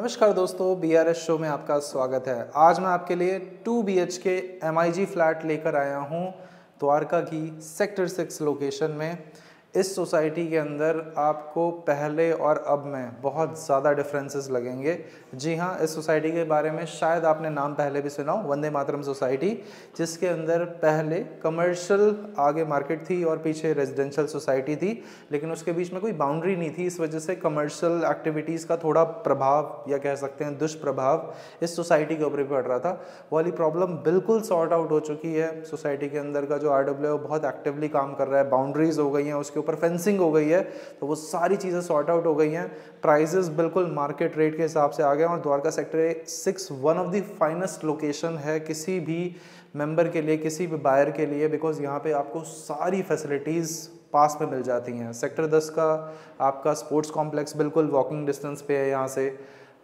नमस्कार दोस्तों, BRS show में आपका स्वागत है। आज मैं आपके लिए 2 BHK MIG फ्लैट लेकर आया हूँ द्वारका की सेक्टर 6 लोकेशन में। इस सोसाइटी के अंदर आपको पहले और अब में बहुत ज़्यादा डिफरेंसेस लगेंगे। जी हाँ, इस सोसाइटी के बारे में शायद आपने नाम पहले भी सुना हो, वंदे मातरम सोसाइटी, जिसके अंदर पहले कमर्शियल आगे मार्केट थी और पीछे रेजिडेंशियल सोसाइटी थी, लेकिन उसके बीच में कोई बाउंड्री नहीं थी। इस वजह से कमर्शियल एक्टिविटीज़ का थोड़ा प्रभाव या कह सकते हैं दुष्प्रभाव इस सोसाइटी के ऊपर भी पड़ रहा था। वो वाली प्रॉब्लम बिल्कुल सॉर्ट आउट हो चुकी है। सोसाइटी के अंदर का जो RW है वो बहुत एक्टिवली काम कर रहा है, बाउंड्रीज हो गई हैं, उसके ऊपर फेंसिंग हो गई है, तो वो सारी चीज़ें सॉर्ट आउट हो गई हैं। प्राइजेस बिल्कुल मार्केट रेट के हिसाब से आ गए और Dwarka sector 6 one of the finest location है किसी भी मेंबर के लिए, किसी भी बायर के लिए, बिकॉज यहाँ पे आपको सारी फैसिलिटीज़ पास में मिल जाती हैं। सेक्टर 10 का आपका स्पोर्ट्स कॉम्प्लेक्स बिल्कुल वॉकिंग डिस्टेंस पे है यहाँ से।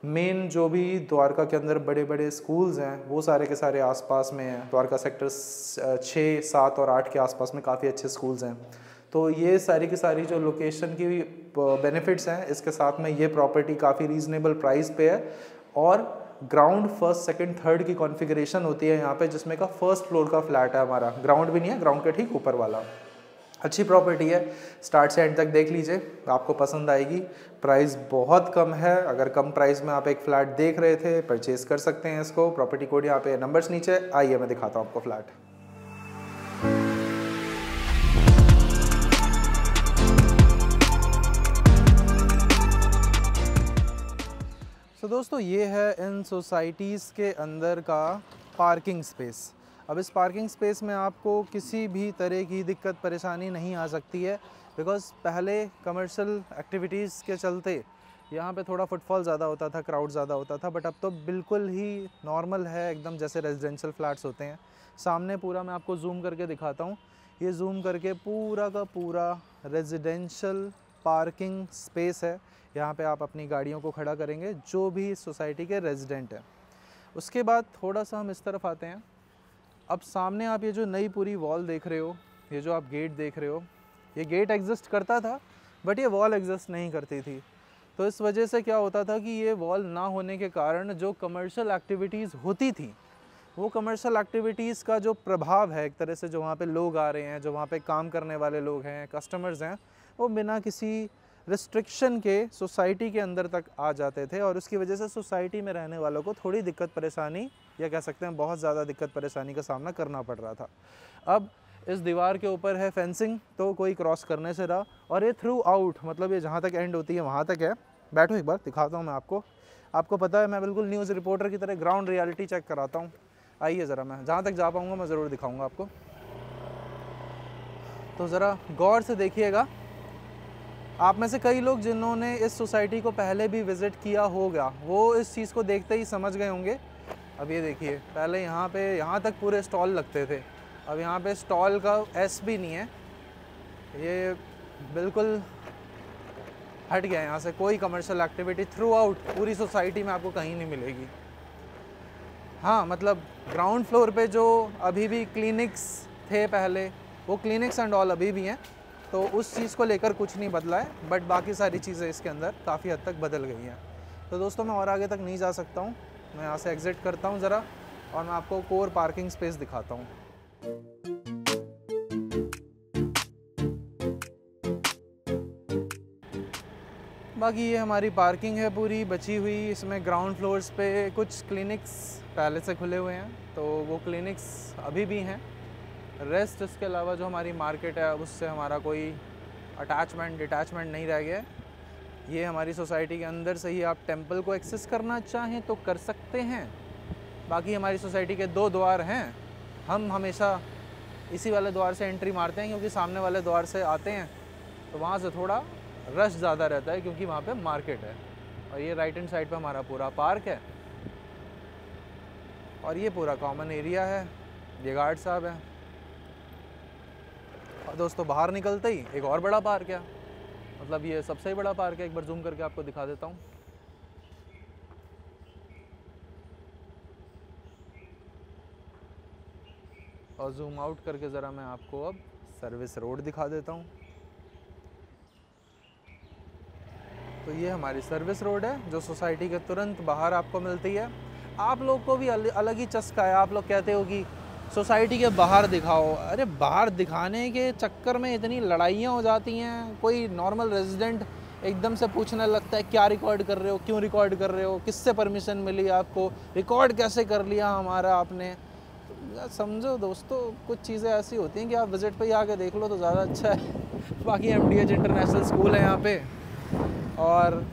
मेन जो भी द्वारका के अंदर बड़े बड़े स्कूल्स हैं वो सारे के सारे आसपास में हैं। द्वारका सेक्टर 6, 7 और 8 के आसपास में काफ़ी अच्छे स्कूल्स हैं। तो ये सारी की सारी जो लोकेशन की बेनिफिट्स हैं, इसके साथ में ये प्रॉपर्टी काफ़ी रीजनेबल प्राइस पे है और ग्राउंड फर्स्ट सेकंड थर्ड की कॉन्फ़िगरेशन होती है यहाँ पे, जिसमें का फर्स्ट फ्लोर का फ्लैट है हमारा। ग्राउंड भी नहीं है, ग्राउंड के ठीक ऊपर वाला। अच्छी प्रॉपर्टी है, स्टार्ट से एंड तक देख लीजिए, आपको पसंद आएगी। प्राइस बहुत कम है। अगर कम प्राइस में आप एक फ्लैट देख रहे थे, परचेज कर सकते हैं इसको। प्रॉपर्टी कोड यहाँ पे नंबर्स नीचे, आइए मैं दिखाता हूँ आपको फ्लैट। तो दोस्तों, ये है इन सोसाइटीज़ के अंदर का पार्किंग स्पेस। अब इस पार्किंग स्पेस में आपको किसी भी तरह की दिक्कत परेशानी नहीं आ सकती है, बिकॉज़ पहले कमर्शियल एक्टिविटीज़ के चलते यहाँ पे थोड़ा फुटफॉल ज़्यादा होता था, क्राउड ज़्यादा होता था, बट अब तो बिल्कुल ही नॉर्मल है, एकदम जैसे रेजिडेंशियल फ्लैट्स होते हैं। सामने पूरा मैं आपको जूम करके दिखाता हूँ। ये जूम करके पूरा का पूरा रेजिडेंशियल पार्किंग स्पेस है। यहाँ पे आप अपनी गाड़ियों को खड़ा करेंगे जो भी सोसाइटी के रेजिडेंट हैं। उसके बाद थोड़ा सा हम इस तरफ आते हैं। अब सामने आप ये जो नई पूरी वॉल देख रहे हो, ये जो आप गेट देख रहे हो, ये गेट एग्जिस्ट करता था बट ये वॉल एग्जिस्ट नहीं करती थी। तो इस वजह से क्या होता था कि ये वॉल ना होने के कारण जो कमर्शियल एक्टिविटीज़ होती थी, वो कमर्शियल एक्टिविटीज़ का जो प्रभाव है, एक तरह से जो वहाँ पे लोग आ रहे हैं, जो वहाँ पे काम करने वाले लोग हैं, कस्टमर्स हैं, वो बिना किसी रिस्ट्रिक्शन के सोसाइटी के अंदर तक आ जाते थे और उसकी वजह से सोसाइटी में रहने वालों को थोड़ी दिक्कत परेशानी, या कह सकते हैं बहुत ज़्यादा दिक्कत परेशानी का सामना करना पड़ रहा था। अब इस दीवार के ऊपर है फेंसिंग, तो कोई क्रॉस करने से रहा, और ये थ्रू आउट, मतलब ये जहाँ तक एंड होती है वहाँ तक है। बैठो, एक बार दिखाता हूँ मैं आपको। आपको पता है मैं बिल्कुल न्यूज़ रिपोर्टर की तरह ग्राउंड रियलिटी चेक कराता हूँ। आइए ज़रा, मैं जहाँ तक जा पाऊँगा मैं ज़रूर दिखाऊँगा आपको। तो ज़रा गौर से देखिएगा। आप में से कई लोग जिन्होंने इस सोसाइटी को पहले भी विज़िट किया होगा, वो इस चीज़ को देखते ही समझ गए होंगे। अब ये देखिए, पहले यहाँ तक पूरे स्टॉल लगते थे, अब यहाँ पे स्टॉल का एस भी नहीं है। ये बिल्कुल हट गया, यहाँ से कोई कमर्शियल एक्टिविटी थ्रू आउट पूरी सोसाइटी में आपको कहीं नहीं मिलेगी। हाँ, मतलब ग्राउंड फ्लोर पे जो अभी भी क्लिनिक्स थे पहले, वो क्लिनिक्स एंड ऑल अभी भी हैं, तो उस चीज़ को लेकर कुछ नहीं बदला है, बट बाकी सारी चीज़ें इसके अंदर काफ़ी हद तक बदल गई हैं। तो दोस्तों, मैं और आगे तक नहीं जा सकता हूँ, मैं यहाँ से एग्ज़िट करता हूँ ज़रा, और मैं आपको कोर पार्किंग स्पेस दिखाता हूँ। बाकी ये हमारी पार्किंग है पूरी बची हुई। इसमें ग्राउंड फ्लोर्स पे कुछ क्लिनिक्स पहले से खुले हुए हैं, तो वो क्लिनिक्स अभी भी हैं। रेस्ट इसके अलावा जो हमारी मार्केट है उससे हमारा कोई अटैचमेंट डिटैचमेंट नहीं रह गया है। ये हमारी सोसाइटी के अंदर से ही आप टेंपल को एक्सेस करना चाहें तो कर सकते हैं। बाकी हमारी सोसाइटी के 2 द्वार हैं, हम हमेशा इसी वाले द्वार से एंट्री मारते हैं, क्योंकि सामने वाले द्वार से आते हैं तो वहाँ से थोड़ा रश ज़्यादा रहता है, क्योंकि वहाँ पे मार्केट है। और ये राइट हैंड साइड पे हमारा पूरा पार्क है, और ये पूरा कॉमन एरिया है। ये गार्ड साहब हैं। और दोस्तों, बाहर निकलते ही एक और बड़ा पार्क है, मतलब ये सबसे बड़ा पार्क है। एक बार जूम करके आपको दिखा देता हूँ। और जूम आउट करके ज़रा मैं आपको अब सर्विस रोड दिखा देता हूँ। तो ये हमारी सर्विस रोड है जो सोसाइटी के तुरंत बाहर आपको मिलती है। आप लोग को भी अलग ही चस्का है। आप लोग कहते हो कि सोसाइटी के बाहर दिखाओ, अरे बाहर दिखाने के चक्कर में इतनी लड़ाइयाँ हो जाती हैं। कोई नॉर्मल रेजिडेंट एकदम से पूछने लगता है क्या रिकॉर्ड कर रहे हो, क्यों रिकॉर्ड कर रहे हो, किससे परमिशन मिली आपको, रिकॉर्ड कैसे कर लिया हमारा आपने। तो समझो दोस्तों, कुछ चीज़ें ऐसी होती हैं कि आप विज़िट पे ही आके देख लो तो ज़्यादा अच्छा है। बाकी MDH इंटरनेशनल स्कूल है यहाँ पे, और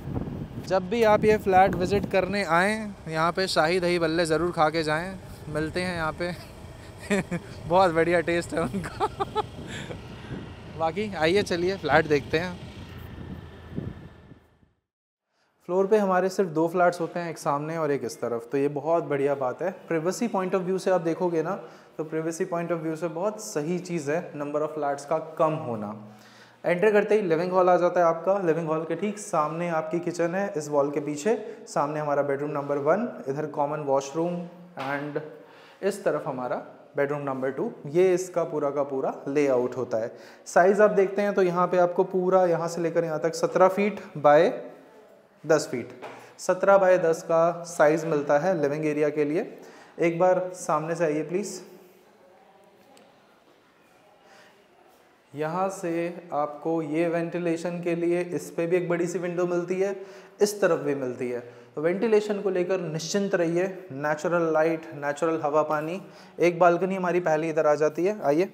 जब भी आप ये फ्लैट विज़िट करने आएँ यहाँ पे शाही दही बल्ले ज़रूर खा के जाएँ। मिलते हैं यहाँ पे बहुत बढ़िया टेस्ट है उनका। बाकी आइए चलिए फ्लैट देखते हैं। फ्लोर पे हमारे सिर्फ 2 फ्लैट्स होते हैं, एक सामने और एक इस तरफ, तो ये बहुत बढ़िया बात है। प्रिवेसी पॉइंट ऑफ व्यू से आप देखोगे ना, तो प्रिवेसी पॉइंट ऑफ व्यू से बहुत सही चीज़ है नंबर ऑफ़ फ्लैट्स का कम होना। एंटर करते ही लिविंग हॉल आ जाता है आपका। लिविंग हॉल के ठीक सामने आपकी किचन है, इस वॉल के पीछे। सामने हमारा बेडरूम नंबर 1, इधर कॉमन वॉशरूम, एंड इस तरफ हमारा बेडरूम नंबर 2। ये इसका पूरा का पूरा लेआउट होता है। साइज़ आप देखते हैं तो यहाँ पे आपको पूरा यहाँ से लेकर यहाँ तक 17 फीट बाय 10 फीट, 17 बाय 10 का साइज़ मिलता है लिविंग एरिया के लिए। एक बार सामने से आइए प्लीज़। यहाँ से आपको ये वेंटिलेशन के लिए इस पे भी एक बड़ी सी विंडो मिलती है, इस तरफ भी मिलती है। तो वेंटिलेशन को लेकर निश्चिंत रहिए, नेचुरल लाइट, नेचुरल हवा पानी। एक बालकनी हमारी पहले इधर आ जाती है, आइए।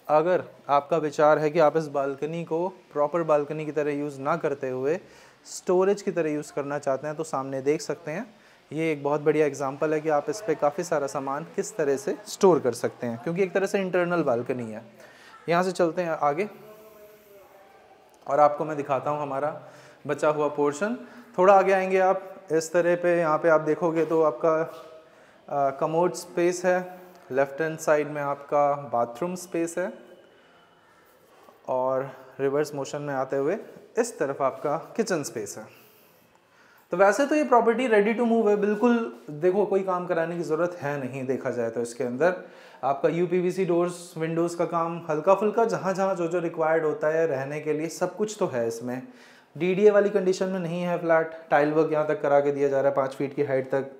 अगर आपका विचार है कि आप इस बालकनी को प्रॉपर बालकनी की तरह यूज़ ना करते हुए स्टोरेज की तरह यूज़ करना चाहते हैं, तो सामने देख सकते हैं। ये एक बहुत बढ़िया एग्जांपल है कि आप इस पर काफ़ी सारा सामान किस तरह से स्टोर कर सकते हैं, क्योंकि एक तरह से इंटरनल बालकनी है। यहाँ से चलते हैं आगे और आपको मैं दिखाता हूँ हमारा बचा हुआ पोर्शन। थोड़ा आगे आएंगे आप, इस तरह पे यहाँ पे आप देखोगे तो आपका कमोड स्पेस है। लेफ्ट हैंड साइड में आपका बाथरूम स्पेस है, और रिवर्स मोशन में आते हुए इस तरफ आपका किचन स्पेस है। तो वैसे तो ये प्रॉपर्टी रेडी टू मूव है, बिल्कुल देखो कोई काम कराने की ज़रूरत है नहीं। देखा जाए तो इसके अंदर आपका UPVC डोर्स, विंडोज़ का काम हल्का फुल्का जहाँ जहाँ जो जो रिक्वायर्ड होता है रहने के लिए सब कुछ तो है इसमें। DDA वाली कंडीशन में नहीं है फ्लैट। टाइल वर्क यहाँ तक करा के दिया जा रहा है 5 फीट की हाइट तक।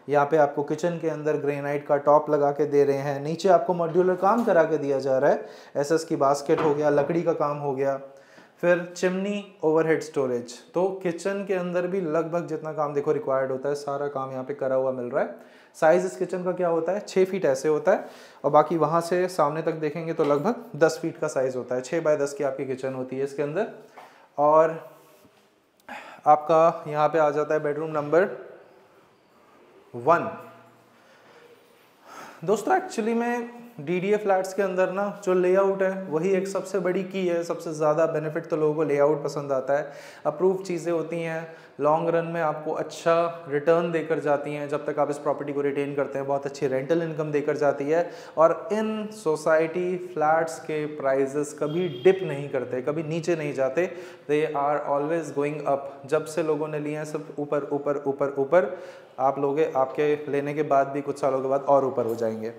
यहाँ पे आपको किचन के अंदर ग्रेनाइट का टॉप लगा के दे रहे हैं। नीचे आपको मॉड्यूलर काम करा के दिया जा रहा है। SS की बास्केट हो गया, लकड़ी का काम हो गया, फिर चिमनी, ओवरहेड स्टोरेज। तो किचन के अंदर भी लगभग जितना काम देखो रिक्वायर्ड होता है सारा काम यहाँ पे करा हुआ मिल रहा है। साइज़ इस किचन का क्या होता है, 6 फीट ऐसे होता है, और बाकी वहाँ से सामने तक देखेंगे तो लगभग 10 फीट का साइज़ होता है। 6 बाय 10 की आपकी किचन होती है इसके अंदर। और आपका यहाँ पे आ जाता है बेडरूम नंबर 1। दोस्तों एक्चुअली में DDA फ्लैट्स के अंदर ना जो लेआउट है वही एक सबसे बड़ी की है। सबसे ज़्यादा बेनिफिट तो लोगों को लेआउट पसंद आता है। अप्रूव चीज़ें होती हैं, लॉन्ग रन में आपको अच्छा रिटर्न देकर जाती हैं। जब तक आप इस प्रॉपर्टी को रिटेन करते हैं बहुत अच्छी रेंटल इनकम देकर जाती है। और इन सोसाइटी फ्लैट्स के प्राइजेस कभी डिप नहीं करते, कभी नीचे नहीं जाते। They are always going up. जब से लोगों ने लिए हैं सब ऊपर ऊपर ऊपर ऊपर। आप लोग आपके लेने के बाद भी कुछ सालों के बाद और ऊपर हो जाएंगे।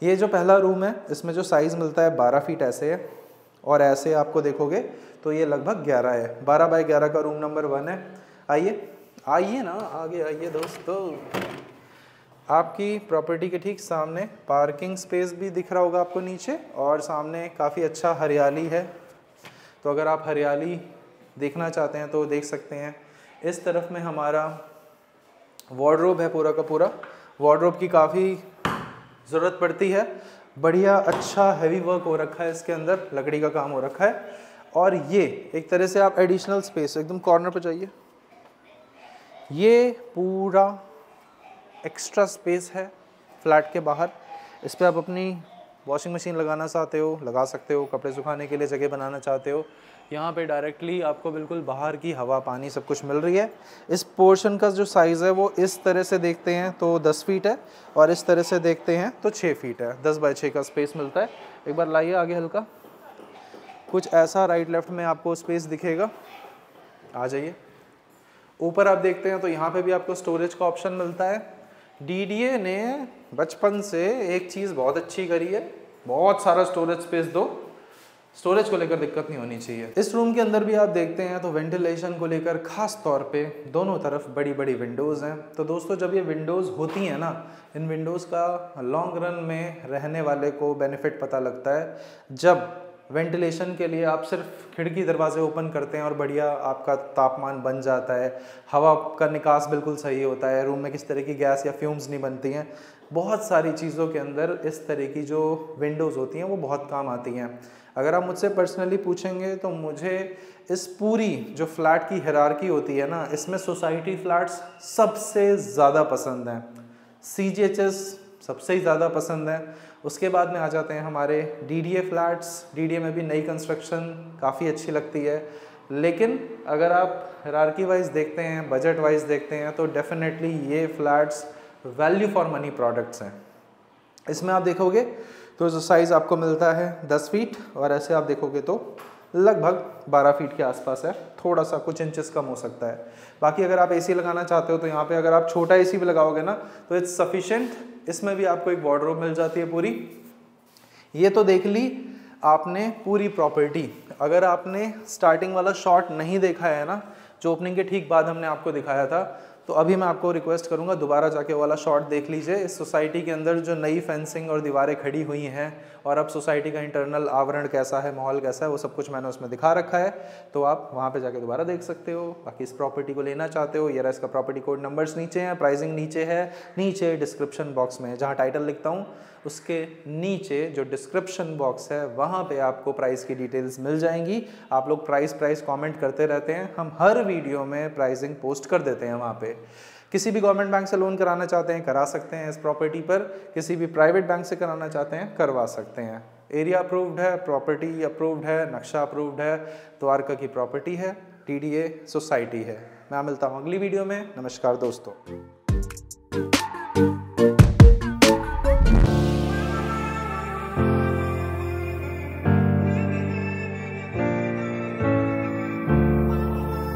ये जो पहला रूम है इसमें जो साइज़ मिलता है 12 फीट ऐसे है, और ऐसे आपको देखोगे तो ये लगभग 11 है। 12 बाय 11 का रूम नंबर 1 है। आइए ना आगे आइए दोस्तों। आपकी प्रॉपर्टी के ठीक सामने पार्किंग स्पेस भी दिख रहा होगा आपको नीचे, और सामने काफ़ी अच्छा हरियाली है। तो अगर आप हरियाली देखना चाहते हैं तो देख सकते हैं। इस तरफ में हमारा वार्डरोब है पूरा का पूरा। वार्डरोब की काफ़ी ज़रूरत पड़ती है। बढ़िया अच्छा हैवी वर्क हो रखा है इसके अंदर, लकड़ी का काम हो रखा है। और ये एक तरह से आप एडिशनल स्पेस, एकदम कॉर्नर पर जाइए, ये पूरा एक्स्ट्रा स्पेस है फ्लैट के बाहर। इस पर आप अपनी वॉशिंग मशीन लगाना चाहते हो लगा सकते हो, कपड़े सुखाने के लिए जगह बनाना चाहते हो। यहाँ पे डायरेक्टली आपको बिल्कुल बाहर की हवा पानी सब कुछ मिल रही है। इस पोर्शन का जो साइज़ है वो इस तरह से देखते हैं तो 10 फीट है, और इस तरह से देखते हैं तो 6 फीट है। 10 बाय 6 का स्पेस मिलता है। एक बार लाइए आगे हल्का, कुछ ऐसा राइट लेफ्ट में आपको स्पेस दिखेगा। आ जाइए ऊपर, आप देखते हैं तो यहाँ पे भी आपको स्टोरेज का ऑप्शन मिलता है। DDA ने बचपन से एक चीज़ बहुत अच्छी करी है, बहुत सारा स्टोरेज स्पेस दो। स्टोरेज को लेकर दिक्कत नहीं होनी चाहिए। इस रूम के अंदर भी आप देखते हैं तो वेंटिलेशन को लेकर खास तौर पे दोनों तरफ बड़ी बड़ी विंडोज़ हैं। तो दोस्तों जब ये विंडोज़ होती हैं ना, इन विंडोज़ का लॉन्ग रन में रहने वाले को बेनिफिट पता लगता है जब वेंटिलेशन के लिए आप सिर्फ खिड़की दरवाजे ओपन करते हैं और बढ़िया आपका तापमान बन जाता है, हवा का निकास बिल्कुल सही होता है, रूम में किस तरह की गैस या फ्यूम्स नहीं बनती हैं। बहुत सारी चीज़ों के अंदर इस तरह की जो विंडोज़ होती हैं वो बहुत काम आती हैं। अगर आप मुझसे पर्सनली पूछेंगे तो मुझे इस पूरी जो फ्लैट की हायरार्की होती है ना, इसमें सोसाइटी फ्लैट्स सबसे ज़्यादा पसंद हैं, CGHS सबसे ही ज़्यादा पसंद है। उसके बाद में आ जाते हैं हमारे DDA फ्लैट्स। DDA में भी नई कंस्ट्रक्शन काफ़ी अच्छी लगती है, लेकिन अगर आप हायरार्की वाइज देखते हैं, बजट वाइज देखते हैं तो डेफिनेटली ये flats value for money products हैं। इसमें आप देखोगे तो जो साइज़ आपको मिलता है 10 फीट और ऐसे आप देखोगे तो लगभग 12 फीट के आसपास है, थोड़ा सा कुछ इंचेस कम हो सकता है। बाकी अगर आप AC लगाना चाहते हो तो यहाँ पे अगर आप छोटा AC भी लगाओगे ना तो इट्स सफिशिएंट। इसमें भी आपको एक वार्डरोब मिल जाती है पूरी। ये तो देख ली आपने पूरी प्रॉपर्टी। अगर आपने स्टार्टिंग वाला शॉट नहीं देखा है ना, जो ओपनिंग के ठीक बाद हमने आपको दिखाया था, तो अभी मैं आपको रिक्वेस्ट करूंगा दोबारा जाके वाला शॉट देख लीजिए। इस सोसाइटी के अंदर जो नई फेंसिंग और दीवारें खड़ी हुई हैं और अब सोसाइटी का इंटरनल आवरण कैसा है, माहौल कैसा है, वो सब कुछ मैंने उसमें दिखा रखा है, तो आप वहाँ पे जाके दोबारा देख सकते हो। बाकी इस प्रॉपर्टी को लेना चाहते हो, ये रहा इसका प्रॉपर्टी कोड, नंबर्स नीचे हैं, प्राइसिंग नीचे है, नीचे डिस्क्रिप्शन बॉक्स में जहाँ टाइटल लिखता हूँ उसके नीचे जो डिस्क्रिप्शन बॉक्स है वहाँ पे आपको प्राइस की डिटेल्स मिल जाएंगी। आप लोग प्राइस कमेंट करते रहते हैं, हम हर वीडियो में प्राइसिंग पोस्ट कर देते हैं वहाँ पे। किसी भी गवर्नमेंट बैंक से लोन कराना चाहते हैं करा सकते हैं इस प्रॉपर्टी पर, किसी भी प्राइवेट बैंक से कराना चाहते हैं करवा सकते हैं। एरिया अप्रूव्ड है, प्रॉपर्टी अप्रूव्ड है, नक्शा अप्रूव्ड है, द्वारका की प्रॉपर्टी है, TDA सोसाइटी है। मैं मिलता हूँ अगली वीडियो में। नमस्कार दोस्तों।